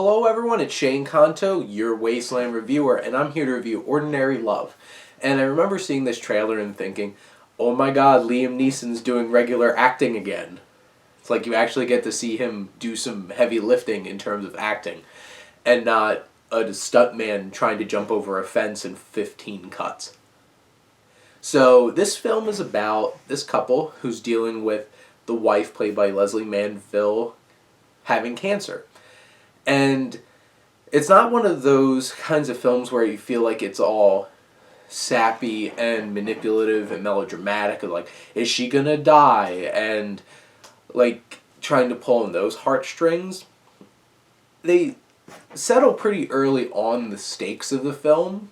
Hello everyone, it's Shane Kanto, your Wasteland reviewer, and I'm here to review Ordinary Love. And I remember seeing this trailer and thinking, oh my god, Liam Neeson's doing regular acting again. It's like you actually get to see him do some heavy lifting in terms of acting, and not a stuntman trying to jump over a fence in 15 cuts. So this film is about this couple who's dealing with the wife, played by Lesley Manville, having cancer. And it's not one of those kinds of films where you feel like it's all sappy and manipulative and melodramatic, and like, is she gonna die? And like trying to pull on those heartstrings. They settle pretty early on the stakes of the film,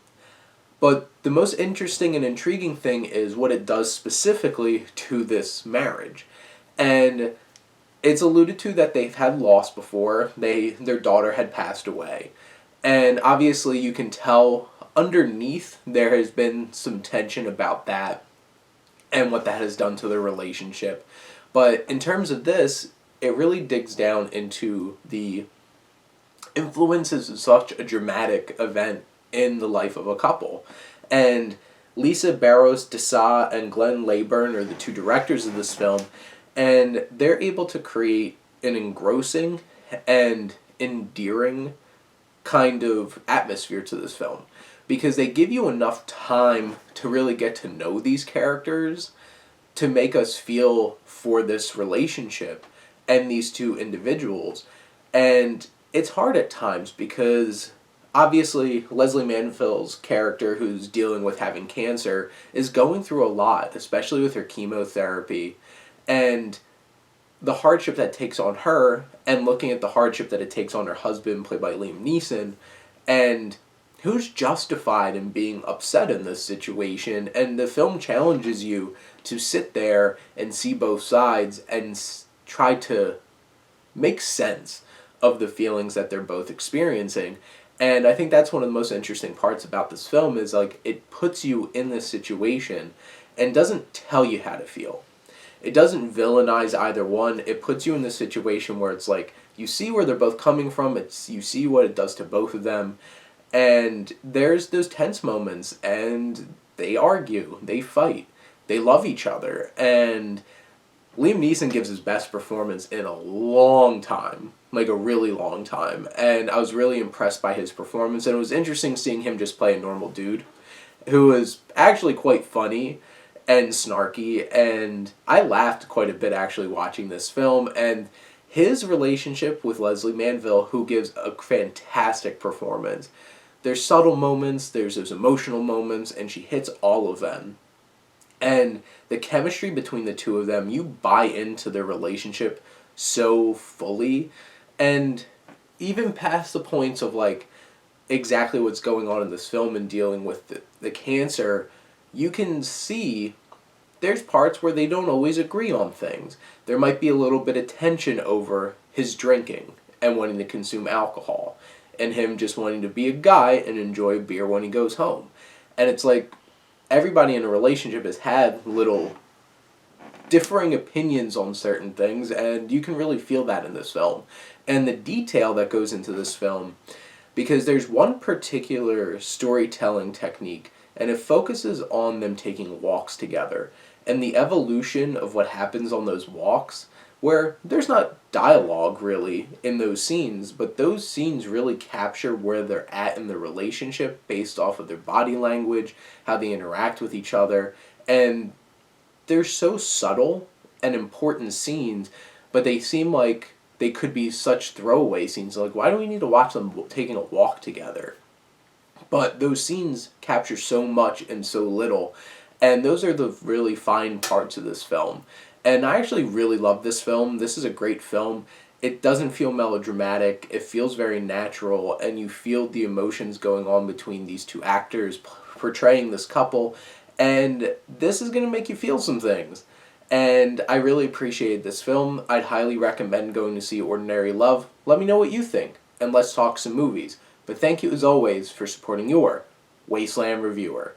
but the most interesting and intriguing thing is what it does specifically to this marriage. And it's alluded to that they've had loss before. Their daughter had passed away. And obviously you can tell underneath there has been some tension about that and what that has done to their relationship. But in terms of this, it really digs down into the influences of such a dramatic event in the life of a couple. And Lisa Barros Dessa and Glenn Leyburn are the two directors of this film, and they're able to create an engrossing and endearing kind of atmosphere to this film, because they give you enough time to really get to know these characters to make us feel for this relationship and these two individuals. And it's hard at times because obviously Lesley Manville's character, who's dealing with having cancer, is going through a lot, especially with her chemotherapy, and the hardship that takes on her, and looking at the hardship that it takes on her husband, played by Liam Neeson, and who's justified in being upset in this situation. And the film challenges you to sit there and see both sides and try to make sense of the feelings that they're both experiencing. And I think that's one of the most interesting parts about this film, is like it puts you in this situation and doesn't tell you how to feel. It doesn't villainize either one. It puts you in this situation where it's like you see where they're both coming from. You see what it does to both of them, and there's those tense moments, and they argue, they fight, they love each other, and Liam Neeson gives his best performance in a long time, like a really long time, and I was really impressed by his performance. And it was interesting seeing him just play a normal dude who was actually quite funny and snarky, and I laughed quite a bit actually watching this film. And his relationship with Lesley Manville, who gives a fantastic performance. There's subtle moments, there's those emotional moments, and she hits all of them. And the chemistry between the two of them, you buy into their relationship so fully, and even past the points of like exactly what's going on in this film and dealing with the cancer, you can see there's parts where they don't always agree on things. There might be a little bit of tension over his drinking and wanting to consume alcohol, and him just wanting to be a guy and enjoy beer when he goes home. And it's like everybody in a relationship has had little differing opinions on certain things, and you can really feel that in this film. And the detail that goes into this film, because there's one particular storytelling technique, and it focuses on them taking walks together and the evolution of what happens on those walks, where there's not dialogue really in those scenes, but those scenes really capture where they're at in the relationship based off of their body language, how they interact with each other. And they're so subtle and important scenes, but they seem like they could be such throwaway scenes. Like, why do we need to watch them taking a walk together? But those scenes capture so much in so little, and those are the really fine parts of this film. And I actually really love this film. This is a great film. It doesn't feel melodramatic. It feels very natural, and you feel the emotions going on between these two actors portraying this couple, and this is going to make you feel some things. And I really appreciate this film. I'd highly recommend going to see Ordinary Love. Let me know what you think, and let's talk some movies. But thank you as always for supporting your Wasteland reviewer.